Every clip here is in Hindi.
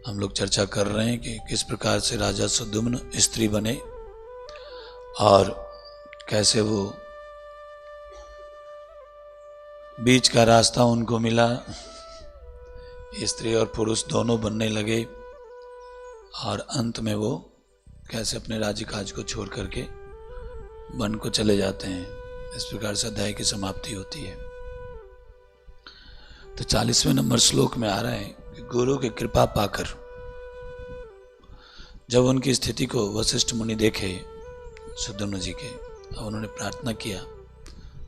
हम लोग चर्चा कर रहे हैं कि किस प्रकार से राजा सुद्युम्न स्त्री बने और कैसे वो बीच का रास्ता उनको मिला, स्त्री और पुरुष दोनों बनने लगे और अंत में वो कैसे अपने राज्य काज को छोड़ करके वन को चले जाते हैं। इस प्रकार से अध्याय की समाप्ति होती है। तो 40वें नंबर श्लोक में आ रहा है कि गुरु की कृपा पाकर जब उनकी स्थिति को वशिष्ठ मुनि देखे सुद्युम्न जी के, और उन्होंने प्रार्थना किया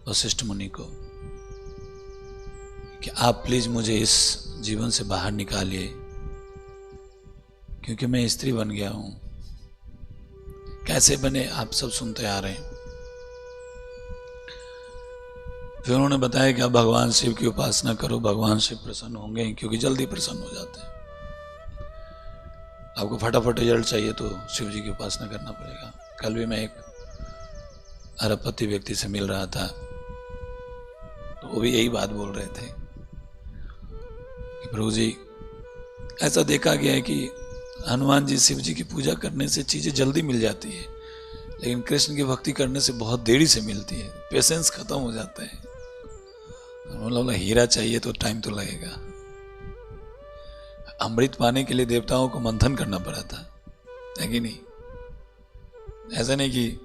वशिष्ठ मुनि को कि आप प्लीज मुझे इस जीवन से बाहर निकालिए, क्योंकि मैं स्त्री बन गया हूं। कैसे बने आप सब सुनते आ रहे हैं। फिर उन्होंने बताया कि आप भगवान शिव की उपासना करो, भगवान शिव प्रसन्न होंगे, क्योंकि जल्दी प्रसन्न हो जाते हैं। आपको फटाफट रिजल्ट चाहिए तो शिव जी की उपासना करना पड़ेगा। कल भी मैं एक अरबपति व्यक्ति से मिल रहा था, तो वो भी यही बात बोल रहे थे कि प्रभु जी, ऐसा देखा गया है कि हनुमान जी शिव जी की पूजा करने से चीजें जल्दी मिल जाती है, लेकिन कृष्ण की भक्ति करने से बहुत देरी से मिलती है, पेशेंस खत्म हो जाता है। मतलब हीरा चाहिए तो टाइम तो लगेगा। अमृत पाने के लिए देवताओं को मंथन करना पड़ा था, है कि नहीं? ऐसा नहीं कि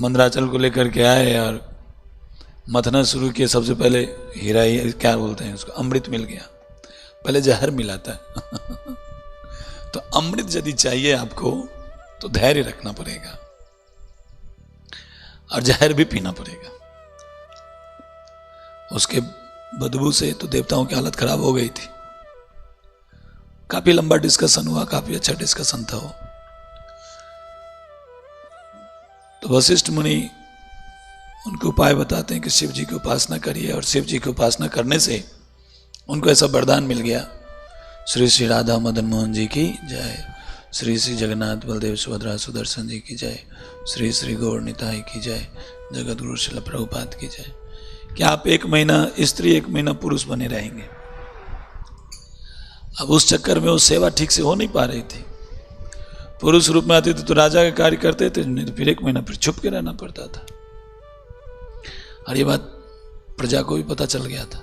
मंदराचल को लेकर के आए और मथना शुरू किए, सबसे पहले हीरा ही क्या बोलते हैं उसको, अमृत मिल गया। पहले जहर मिला था। तो अमृत यदि चाहिए आपको तो धैर्य रखना पड़ेगा और जहर भी पीना पड़ेगा। उसके बदबू से तो देवताओं की हालत खराब हो गई थी। काफी लंबा डिस्कशन हुआ, काफी अच्छा डिस्कशन था वो। तो वशिष्ठ मुनि उनको उपाय बताते हैं कि शिव जी की उपासना करिए, और शिव जी की उपासना करने से उनको ऐसा वरदान मिल गया। श्री श्री राधा मदन मोहन जी की जय, श्री श्री जगन्नाथ बलदेव सुभद्रा सुदर्शन जी की जय, श्री श्री गौर निताई की जय, जगत गुरु श्रील प्रभुपाद की जय। कि आप 1 महीना स्त्री 1 महीना पुरुष बने रहेंगे। अब उस चक्कर में वो सेवा ठीक से हो नहीं पा रही थी। पुरुष रूप में आते थे तो राजा का कार्य करते थे, नहीं तो फिर 1 महीना फिर छुप के रहना पड़ता था। और ये बात प्रजा को भी पता चल गया था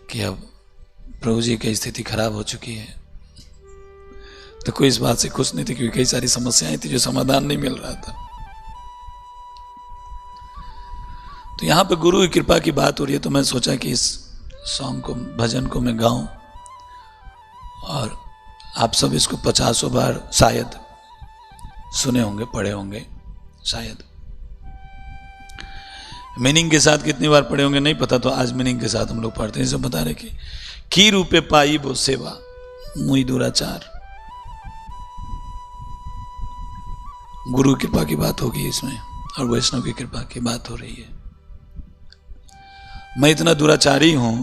कि अब प्रभु जी की स्थिति खराब हो चुकी है। तो कोई इस बात से खुश नहीं थी, क्योंकि कई सारी समस्याएं थी जो समाधान नहीं मिल रहा था। तो यहां पे गुरु की कृपा की बात हो रही है, तो मैं सोचा कि इस सॉन्ग को, भजन को मैं गाऊं, और आप सब इसको 50 बार शायद सुने होंगे, पढ़े होंगे शायद। मीनिंग के साथ कितनी बार पढ़े होंगे नहीं पता, तो आज मीनिंग के साथ हम लोग पढ़ते हैं। इसे बता रहे कि की रूपे पाई वो सेवा मुई दुराचार। गुरु की कृपा की बात होगी इसमें, और वैष्णव की कृपा की बात हो रही है। मैं इतना दुराचारी हूं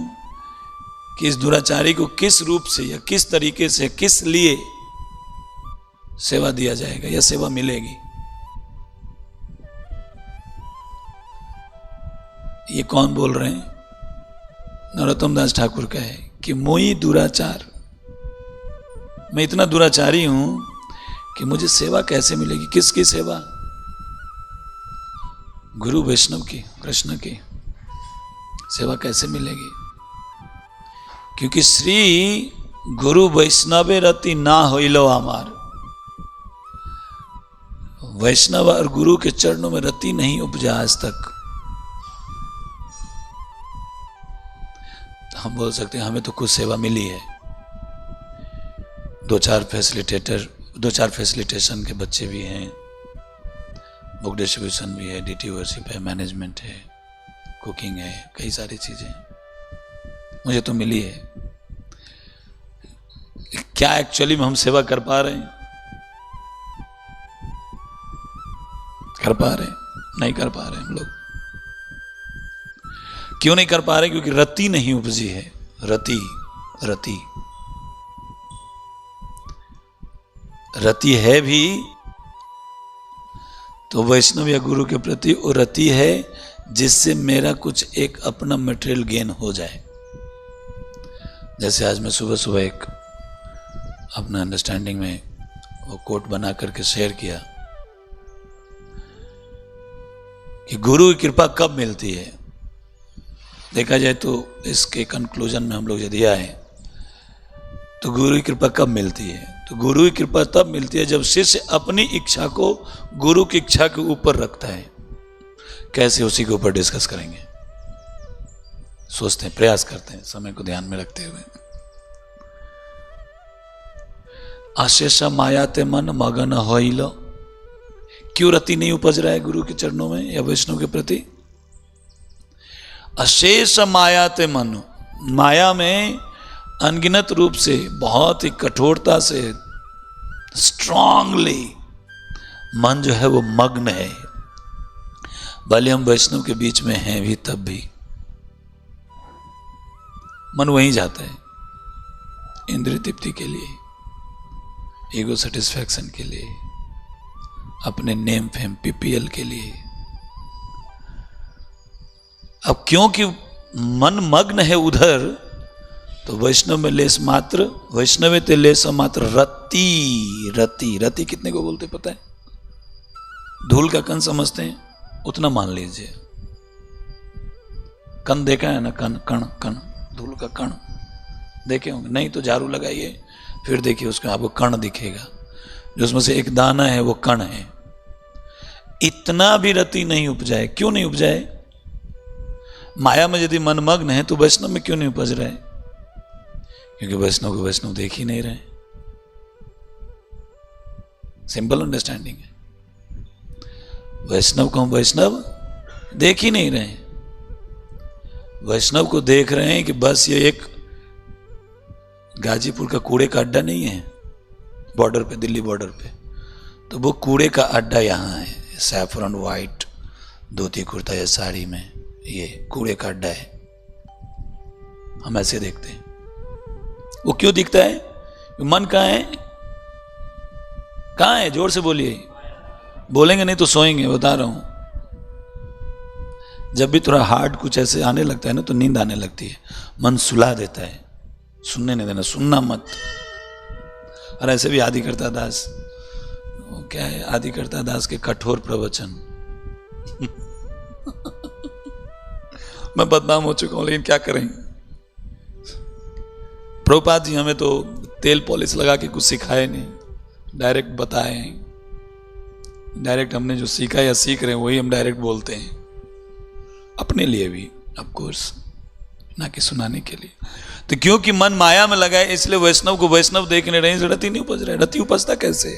कि इस दुराचारी को किस रूप से या किस तरीके से, किस लिए सेवा दिया जाएगा या सेवा मिलेगी। ये कौन बोल रहे हैं? नरोत्तम दास ठाकुर का है कि मोई दुराचार, मैं इतना दुराचारी हूं कि मुझे सेवा कैसे मिलेगी। किसकी सेवा? गुरु वैष्णव की, कृष्ण की सेवा कैसे मिलेगी? क्योंकि श्री गुरु वैष्णवे रति ना होइलो हमार। वैष्णव और गुरु के चरणों में रति नहीं उपजा आज तक। हम बोल सकते हैं हमें तो कुछ सेवा मिली है, 2-4 फैसिलिटेशन के बच्चे भी हैं, बुक डिस्ट्रीब्यूशन भी है, डीटी वर्शिप है, मैनेजमेंट है, कुकिंग है, कई सारी चीजें मुझे तो मिली है। क्या एक्चुअली में हम सेवा कर पा रहे हैं? कर पा रहे हैं? नहीं कर पा रहे हम लोग। क्यों नहीं कर पा रहे? क्योंकि रति नहीं उपजी है। रति रति रति है भी तो वैष्णव या गुरु के प्रति वो रति है जिससे मेरा कुछ एक अपना मटेरियल गेन हो जाए। जैसे आज मैं सुबह सुबह एक अपना अंडरस्टैंडिंग में वो कोट बना करके शेयर किया कि गुरु की कृपा कब मिलती है। देखा जाए तो इसके कंक्लूजन में हम लोग यदि आए तो गुरु की कृपा कब मिलती है, तो गुरु की कृपा तब मिलती है जब शिष्य अपनी इच्छा को गुरु की इच्छा के ऊपर रखता है। कैसे, उसी के ऊपर डिस्कस करेंगे, सोचते हैं, प्रयास करते हैं समय को ध्यान में रखते हुए। अशेष मायाते मन मगन होइल, क्यों रति नहीं उपज रहा है गुरु के चरणों में या वैष्णव के प्रति? अशेष मायाते मन, माया में अनगिनत रूप से बहुत ही कठोरता से स्ट्रांगली मन जो है वो मग्न है। भले हम वैष्णव के बीच में हैं भी तब भी मन वहीं जाता है, इंद्रिय तृप्ति के लिए, ईगो सेटिस्फैक्शन के लिए, अपने नेम फेम पीपीएल के लिए। अब क्योंकि मन मग्न है उधर, तो वैष्णव में लेस मात्र, वैष्णव ते लेस मात्र रति। रति रति कितने को बोलते पता है? धूल का कण समझते हैं, उतना मान लीजिए। कण देखा है ना, कण कण कण, धूल का कण देखे होंगे, नहीं तो झाड़ू लगाइए फिर देखिए उसका आपको कण दिखेगा, जो उसमें से एक दाना है वो कण है। इतना भी रति नहीं उपजाए। क्यों नहीं उपजाए? माया में यदि मन मग्न है तो वैष्णव में क्यों नहीं उपज रहा है? क्योंकि वैष्णव को वैष्णव देख ही नहीं रहे। सिंपल अंडरस्टैंडिंग है, वैष्णव को हम वैष्णव देख ही नहीं रहे। वैष्णव को देख रहे हैं कि बस ये एक गाजीपुर का कूड़े का अड्डा नहीं है बॉर्डर पे, दिल्ली बॉर्डर पे, तो वो कूड़े का अड्डा यहाँ है। सैफरन वाइट धोती कुर्ता या साड़ी में, ये कूड़े का अड्डा है। हम ऐसे देखते हैं। वो क्यों दिखता है? मन कहाँ है? कहाँ है? जोर से बोलिए। बोलेंगे नहीं तो सोएंगे, बता रहा हूं। जब भी थोड़ा हार्ड कुछ ऐसे आने लगता है ना तो नींद आने लगती है, मन सुला देता है, सुनने नहीं देना, सुनना मत। और ऐसे भी आदिकर्ता दास, वो क्या है, आदिकर्ता दास के कठोर प्रवचन मैं बदनाम हो चुका हूं, लेकिन क्या करें। प्रभुपाद जी हमें तो तेल पॉलिश लगा के कुछ सिखाए नहीं, डायरेक्ट बताए। डायरेक्ट हमने जो सीखा या सीख रहे हैं वही हम डायरेक्ट बोलते हैं, अपने लिए भी ऑफ कोर्स, ना कि सुनाने के लिए। तो क्योंकि मन माया में लगा है इसलिए वैष्णव को वैष्णव देखने रहे, रति नहीं उपज रहा है। रति उपजता कैसे?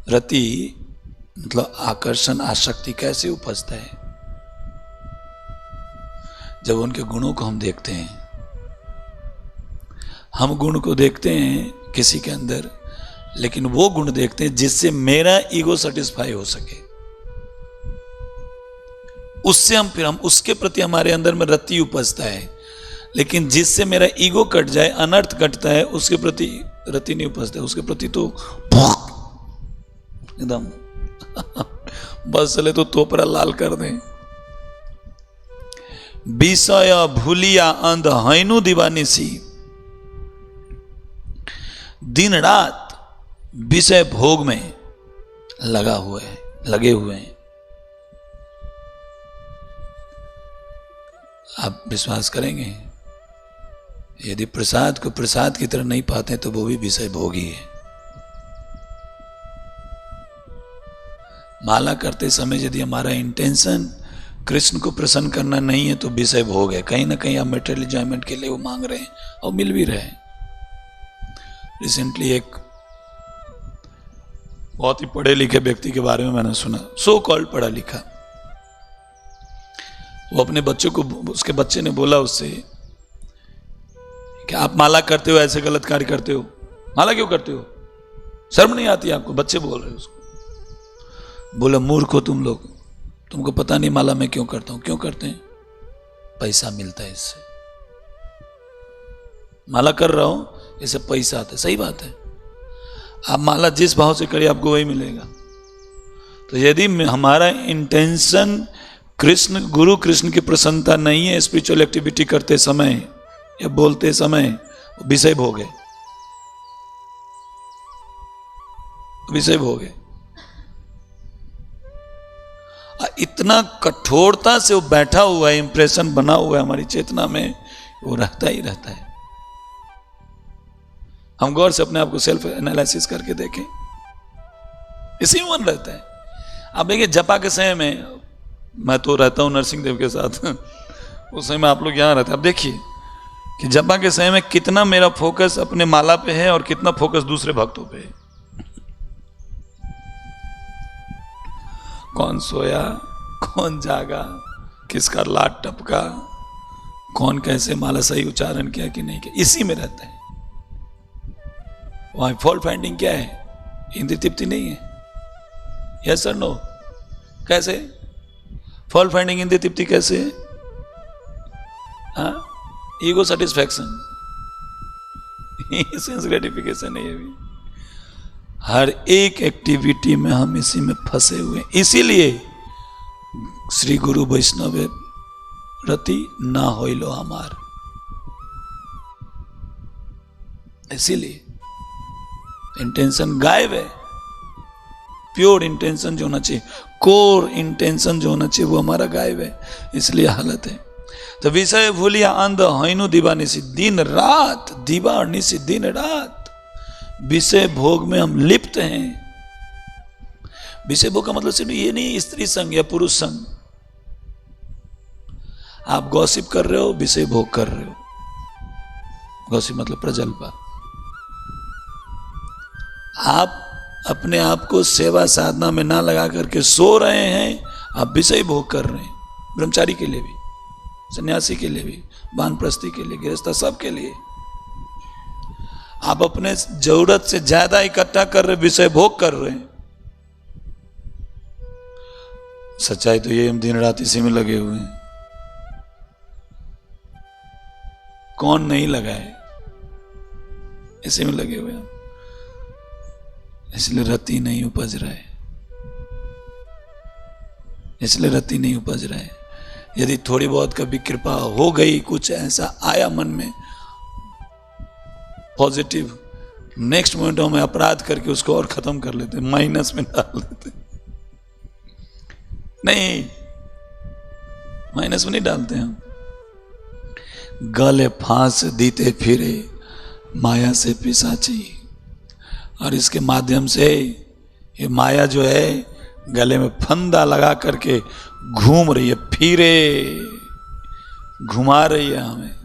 रति मतलब आकर्षण, आसक्ति कैसे उपजता है? जब उनके गुणों को हम देखते हैं। हम गुण को देखते हैं किसी के अंदर, लेकिन वो गुण देखते हैं जिससे मेरा ईगो सेटिस्फाई हो सके। उससे हम उसके प्रति हमारे अंदर में रति उपजता है। लेकिन जिससे मेरा ईगो कट जाए, अनर्थ कटता है, उसके प्रति रति नहीं उपजता है। उसके प्रति तो एकदम बस चले तो तोपरा लाल कर दें। विषय भूलिया अंध हैनु दीवानिसी, दिन रात विषय भोग में लगे हुए हैं। आप विश्वास करेंगे, यदि प्रसाद को प्रसाद की तरह नहीं पाते तो वो भी विषय भोगी है। माला करते समय यदि हमारा इंटेंशन कृष्ण को प्रसन्न करना नहीं है तो विषय भोग है। कहीं ना कहीं आप मेटेरियल एंजॉयमेंट के लिए वो मांग रहे हैं और मिल भी रहे हैं। रिसेंटली एक बहुत ही पढ़े लिखे व्यक्ति के बारे में मैंने सुना, सो कॉल्ड पढ़ा लिखा। वो अपने बच्चों को, उसके बच्चे ने बोला उससे कि आप माला करते हो, ऐसे गलत कार्य करते हो, माला क्यों करते हो, शर्म नहीं आती आपको? बच्चे बोल रहे उसको। बोला, मूर्ख हो तुम लोग, तुमको पता नहीं माला मैं क्यों करता हूं। क्यों करते हैं? पैसा मिलता है इससे। माला कर रहा हूं, इससे पैसा आता है। सही बात है, आप माला जिस भाव से करिए आपको वही मिलेगा। तो यदि हमारा इंटेंशन कृष्ण, गुरु कृष्ण की प्रसन्नता नहीं है स्पिरिचुअल एक्टिविटी करते समय या बोलते समय, विषय भोग है, विषय भोग है। इतना कठोरता से वो बैठा हुआ है, इंप्रेशन बना हुआ है हमारी चेतना में, वो रहता ही रहता है। हम गौर से अपने आप को सेल्फ एनालिसिस करके देखें, इसी में मन रहता है। आप देखिए जपा के समय में, मैं तो रहता हूं नरसिंह देव के साथ उस समय में आप लोग यहां रहते हैं। अब देखिए कि जपा के समय में कितना मेरा फोकस अपने माला पे है और कितना फोकस दूसरे भक्तों पे है। कौन सोया, कौन जागा, किसका लाट टपका, कौन कैसे माला सही उच्चारण किया कि नहीं किया, इसी में रहता है। वहां फॉल्ट फाइंडिंग क्या है? इंद्रिय तृप्ति नहीं है। Yes sir no? कैसे फॉल्ट फाइंडिंग, इंद्रिय तृप्ति कैसे है? हाँ, ईगो सेटिस्फैक्शन, सेंस ग्रेटिफिकेशन है ये भी। हर एक एक्टिविटी में हम इसी में फंसे हुए हैं। इसीलिए श्री गुरु वैष्णव रति ना होइलो हमार, इसीलिए इंटेंशन गायब है। प्योर इंटेंशन जो होना चाहिए, कोर इंटेंशन जो होना चाहिए, वो हमारा गायब है, इसलिए हालत है। तो विषय भूलिया अंध हैनु दिवा निशी, दिन रात, दिवा और निशी दिन रात विषय भोग में हम लिप्त हैं। विषय भोग का मतलब सिर्फ ये नहीं स्त्री संग या पुरुष संग। आप गॉसिप कर रहे हो, विषय भोग कर रहे हो। गॉसिप मतलब प्रजल्पा। आप अपने आप को सेवा साधना में ना लगा करके सो रहे हैं, आप विषय भोग कर रहे हैं। ब्रह्मचारी के लिए भी, सन्यासी के लिए भी, वानप्रस्थी के लिए, गृहस्थ, सब के लिए। आप अपने जरूरत से ज्यादा इकट्ठा कर रहे, विषय भोग कर रहे हैं। सच्चाई तो ये, हम दिन रात इसी में लगे हुए हैं। कौन नहीं लगा है? इसी में लगे हुए हैं। इसलिए रति नहीं उपज रहा है, इसलिए रति नहीं उपज रहा है। यदि थोड़ी बहुत कभी कृपा हो गई, कुछ ऐसा आया मन में पॉजिटिव, नेक्स्ट मोमेंट में अपराध करके उसको और खत्म कर लेते, माइनस में डाल देते। नहीं, माइनस में नहीं डालते हम। गले फांस दीते फिरे माया से पिशाची, और इसके माध्यम से ये माया जो है गले में फंदा लगा करके घूम रही है, फिरे घुमा रही है हमें।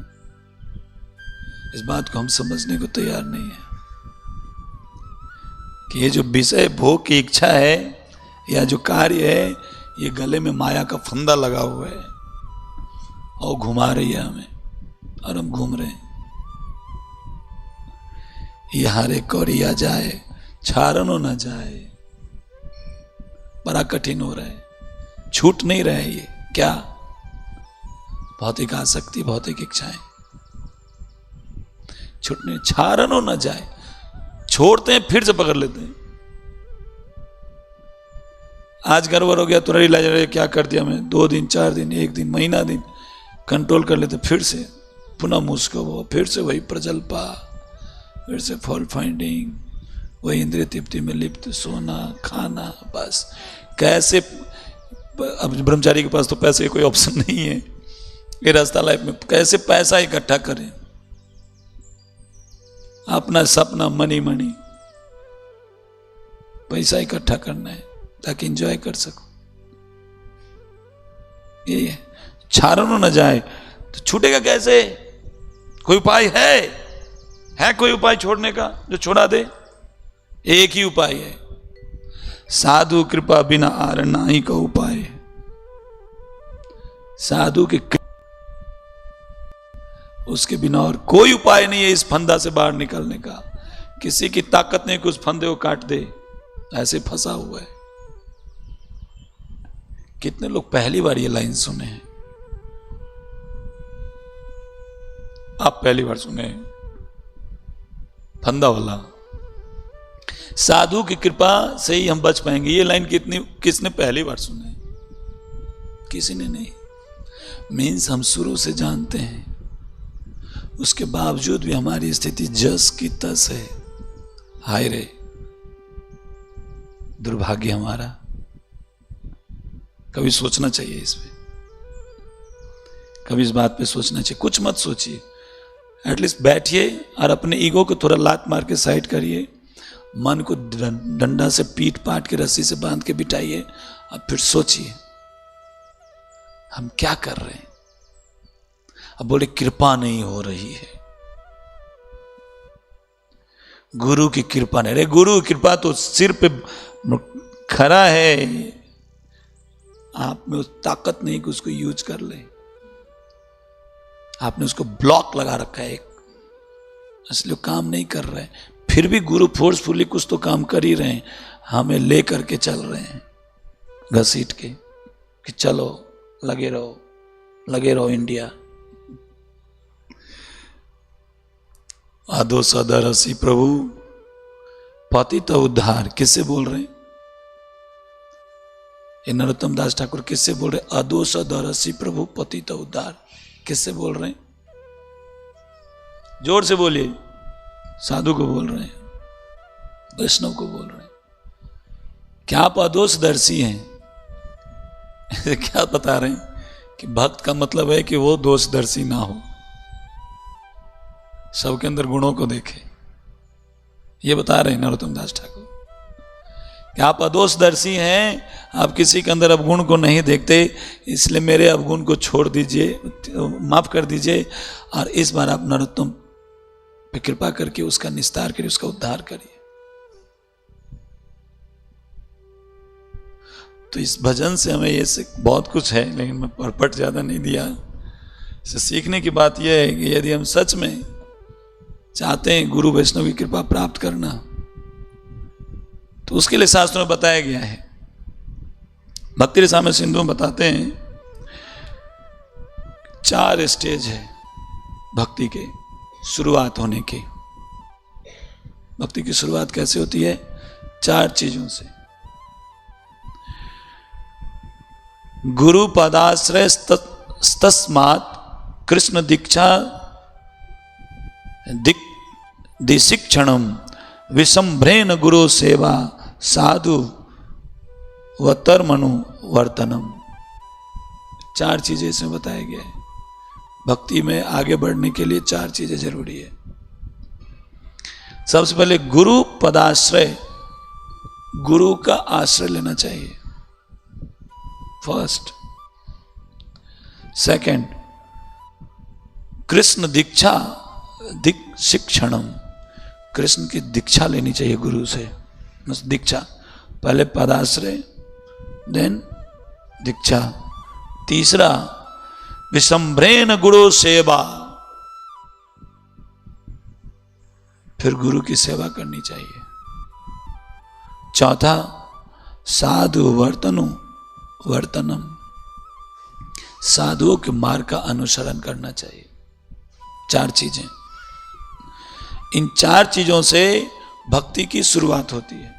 इस बात को हम समझने को तैयार नहीं है कि ये जो विषय भोग की इच्छा है या जो कार्य है, ये गले में माया का फंदा लगा हुआ है और घुमा रही है हमें, और हम घूम रहे हैं। यारे कौरिया जाए छारनो न जाए, बड़ा कठिन हो रहा है, छूट नहीं रहा है। ये क्या? भौतिक आसक्ति, भौतिक इच्छाएं छूटने, छारनो न जाए। छोड़ते हैं, फिर से पकड़ लेते हैं। आज गड़बड़ हो गया, तुरंत रियलाइज क्या कर दिया मैं, 2 दिन 4 दिन 1 दिन महीना दिन कंट्रोल कर लेते, फिर से पुनः मुस्को हो, फिर से वही प्रजल्पा, फिर से फॉल्ट फाइंडिंग, वही इंद्रिय तृप्ति में लिप्त, सोना खाना, बस। कैसे? अब ब्रह्मचारी के पास तो पैसे का कोई ऑप्शन नहीं है, ये रास्ता लाइफ में कैसे पैसा इकट्ठा करें, अपना सपना मनी मनी पैसा इकट्ठा करना है ताकि एंजॉय कर सको। ये है, छारनो न जाए तो छूटेगा कैसे? कोई उपाय है कोई उपाय छोड़ने का जो छोड़ा दे? एक ही उपाय है, साधु कृपा बिना आर नाही का उपाय है। साधु के उसके बिना और कोई उपाय नहीं है इस फंदा से बाहर निकलने का। किसी की ताकत नहीं कि उस फंदे को काट दे, ऐसे फंसा हुआ है। कितने लोग पहली बार ये लाइन सुने हैं? आप पहली बार सुने हैं फंदा वाला। साधु की कृपा से ही हम बच पाएंगे, ये लाइन किसने पहली बार सुने? किसी ने नहीं। मीन्स हम शुरू से जानते हैं, उसके बावजूद भी हमारी स्थिति जस की तस है। हाय रे दुर्भाग्य हमारा। कभी सोचना चाहिए इस पे, कभी इस बात पे सोचना चाहिए। कुछ मत सोचिए, एटलीस्ट बैठिए और अपने ईगो को थोड़ा लात मार के साइड करिए, मन को डंडा से पीट पाट के रस्सी से बांध के बिठाइए और फिर सोचिए हम क्या कर रहे हैं। अब बोले कृपा नहीं हो रही है, गुरु की कृपा नहीं। अरे गुरु की कृपा तो सिर पे खड़ा है, आप में उस ताकत नहीं कि उसको यूज कर ले। आपने उसको ब्लॉक लगा रखा है, इसलिए काम नहीं कर रहे हैं। फिर भी गुरु फोर्सफुली कुछ तो काम कर ही रहे हैं, हमें ले करके चल रहे हैं घसीट के कि चलो लगे रहो इंडिया। आदो सदरसी प्रभु पतित उद्धार, किससे बोल रहे हैं? ये नरोत्तम दास ठाकुर किससे बोल रहे? आदो सदरसी प्रभु पतित उद्धार, किससे बोल रहे हैं? जोर से बोलिए। साधु को बोल रहे हैं, वैष्णव को बोल रहे हैं। क्या आप अदोषदर्शी हैं? क्या बता रहे हैं कि भक्त का मतलब है कि वो दोषदर्शी ना हो, सबके अंदर गुणों को देखे। ये बता रहे हैं नरोत्तम दास ठाकुर कि आप अदोषदर्शी हैं, आप किसी के अंदर अवगुण को नहीं देखते, इसलिए मेरे अवगुण को छोड़ दीजिए, माफ कर दीजिए, और इस बार आप नरोत्तम पे कृपा करके उसका निस्तार करिए, उसका उद्धार करिए। तो इस भजन से हमें ये बहुत कुछ है, लेकिन मैं परपट ज्यादा नहीं दिया। इसे सीखने की बात यह है कि यदि हम सच में चाहते हैं गुरु वैष्णव की कृपा प्राप्त करना, तो उसके लिए शास्त्रों में बताया गया है। भक्ति रसामृत सिंधु में बताते हैं 4 स्टेज है भक्ति के शुरुआत होने की। भक्ति की शुरुआत कैसे होती है? 4 चीजों से। गुरु पदाश्रय तस्मात् कृष्ण दीक्षा दिशिक्षणम विषम्भ्रेण गुरु सेवा साधु वतर्मनु वर्तनम। 4 चीजें इसमें बताया गया है। भक्ति में आगे बढ़ने के लिए 4 चीजें जरूरी है। सबसे पहले गुरु पदाश्रय, गुरु का आश्रय लेना चाहिए, फर्स्ट। सेकंड, कृष्ण शिक्षणम, कृष्ण की दीक्षा लेनी चाहिए गुरु से। दीक्षा, पहले पदाश्रय देन दीक्षा। तीसरा, विषम्भ्रेण गुरु सेवा, फिर गुरु की सेवा करनी चाहिए। चौथा, साधु वर्तनम, साधुओं के मार्ग का अनुसरण करना चाहिए। 4 चीजें, इन 4 चीजों से भक्ति की शुरुआत होती है।